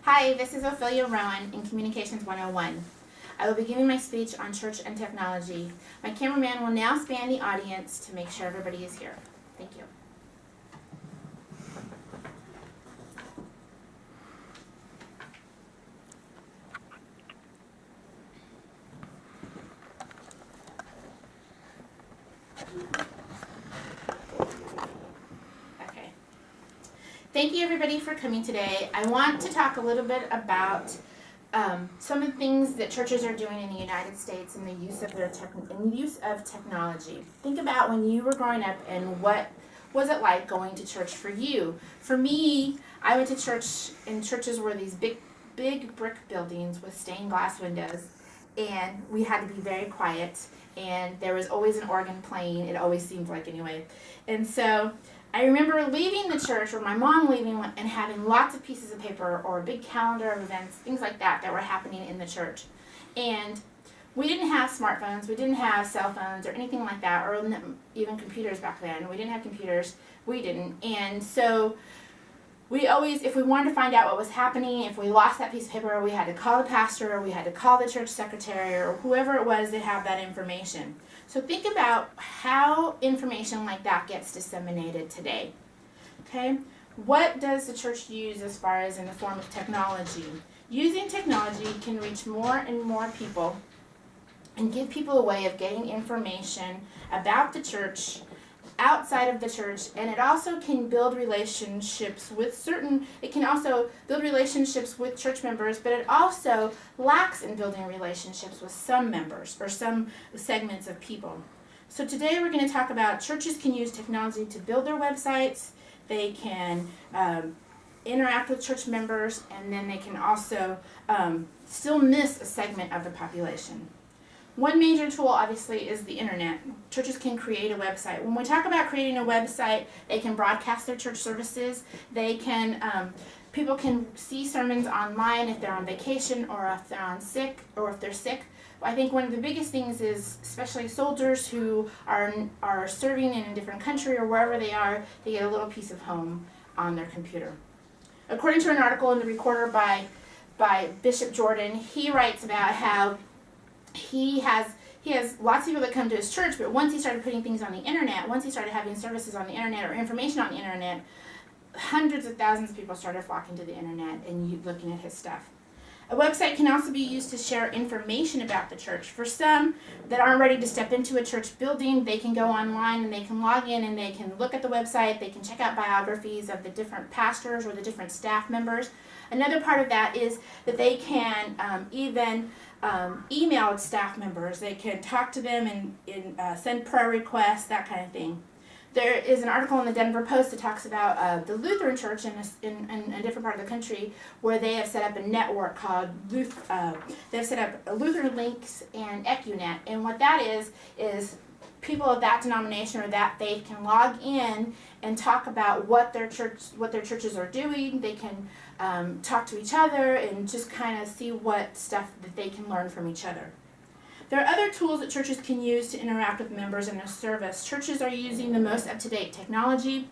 Hi, this is OfiliaRoen in Communications 101. I will be giving my speech on church and technology. My cameraman will now span the audience to make sure everybody is here. Thank you. Okay. Thank you everybody for coming today. I want to talk a little bit about some of the things that churches are doing in the United States and the use of technology. Think about when you were growing up and what was it like going to church for you. For me, I went to church, and churches were these big brick buildings with stained glass windows, and we had to be very quiet, and there was always an organ playing, it always seemed like anyway. And so I remember leaving the church, or my mom leaving, and having lots of pieces of paper or a big calendar of events, things like that were happening in the church. And we didn't have smartphones, we didn't have cell phones or anything like that, or even computers back then. We didn't have computers, we didn't. And so we always, if we wanted to find out what was happening, if we lost that piece of paper, we had to call the pastor, or we had to call the church secretary, or whoever it was that had that information. So think about how information like that gets disseminated today. Okay? What does the church use as far as in the form of technology? Using technology can reach more and more people and give people a way of getting information about the church, outside of the church, and it also can build relationships with church members, but it also lacks in building relationships with some members or some segments of people. So today we're going to talk about churches can use technology to build their websites, they can interact with church members, and then they can also still miss a segment of the population. One major tool, obviously, is the internet. Churches can create a website. When we talk about creating a website, they can broadcast their church services. They can, people can see sermons online if they're on vacation, or if they're sick. I think one of the biggest things is, especially soldiers who are serving in a different country or wherever they are, they get a little piece of home on their computer. According to an article in the Recorder by Bishop Jordan, he writes about how he has lots of people that come to his church, but once he started putting things on the internet, once he started having services on the internet or information on the internet, hundreds of thousands of people started flocking to the internet and looking at his stuff. A website can also be used to share information about the church. For some that aren't ready to step into a church building, they can go online and they can log in and they can look at the website, they can check out biographies of the different pastors or the different staff members. Another part of that is that they can even email staff members. They can talk to them and send prayer requests, that kind of thing. There is an article in the Denver Post that talks about the Lutheran Church in a different part of the country, where they have set up a network called they've set up Lutheran Links and EcuNet, and what that is people of that denomination or that faith can log in and talk about what their churches are doing. They can talk to each other and just kind of see what stuff that they can learn from each other. There are other tools that churches can use to interact with members in their service. Churches are using the most up-to-date technology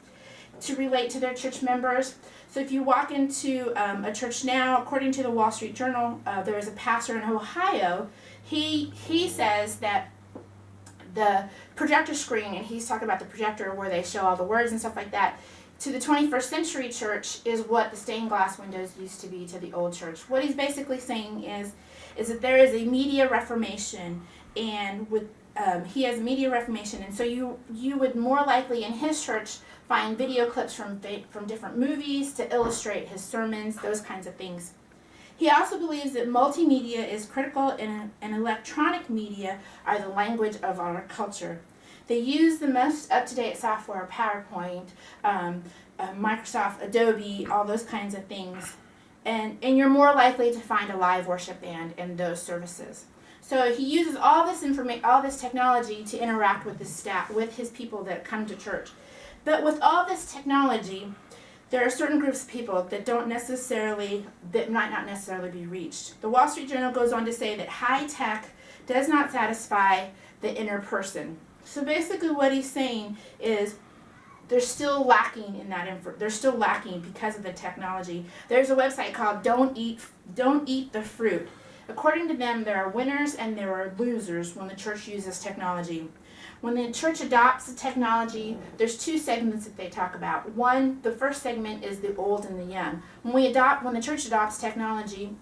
to relate to their church members. So if you walk into a church now, according to the Wall Street Journal, there is a pastor in Ohio. He says that the projector screen, and he's talking about the projector where they show all the words and stuff like that, to the 21st century church is what the stained glass windows used to be to the old church. What he's basically saying is that there is a media reformation, and he has media reformation, and so you would more likely in his church find video clips from different movies to illustrate his sermons, those kinds of things. He also believes that multimedia is critical, and electronic media are the language of our culture. They use the most up-to-date software, PowerPoint, Microsoft, Adobe, all those kinds of things. And you're more likely to find a live worship band in those services. So he uses all this technology to interact with his staff, with his people that come to church. But with all this technology, there are certain groups of people that might not necessarily be reached. The Wall Street Journal goes on to say that high tech does not satisfy the inner person. So basically what he's saying is they're still lacking in that they're still lacking because of the technology. There's a website called Don't Eat the Fruit. According to them, there are winners and there are losers when the church uses technology. When the church adopts the technology, there's two segments that they talk about. One, the first segment is the old and the young. When the church adopts technology,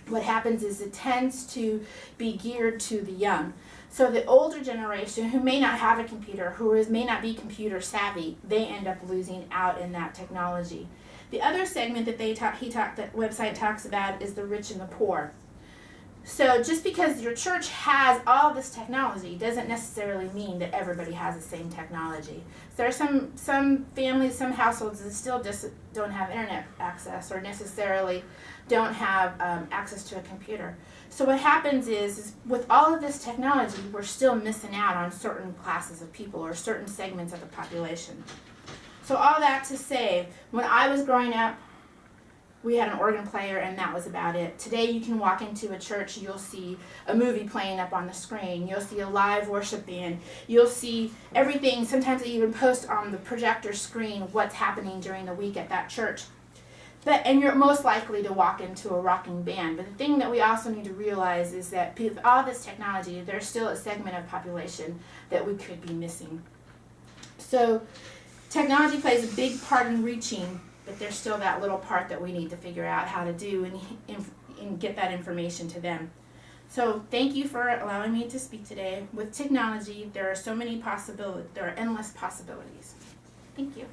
what happens is it tends to be geared to the young. So the older generation who may not have a computer, may not be computer savvy, they end up losing out in that technology. The other segment that that website talks about is the rich and the poor. So just because your church has all this technology doesn't necessarily mean that everybody has the same technology. So there are some families, some households that still just don't have internet access or necessarily don't have access to a computer. So what happens is with all of this technology, we're still missing out on certain classes of people or certain segments of the population. So all that to say, when I was growing up, we had an organ player and that was about it. Today you can walk into a church, you'll see a movie playing up on the screen, you'll see a live worship band, you'll see everything. Sometimes they even post on the projector screen what's happening during the week at that church. And you're most likely to walk into a rocking band. But the thing that we also need to realize is that with all this technology, there's still a segment of population that we could be missing. So technology plays a big part in reaching, but there's still that little part that we need to figure out how to do and get that information to them. So thank you for allowing me to speak today. With technology, there are so many possibilities. There are endless possibilities. Thank you.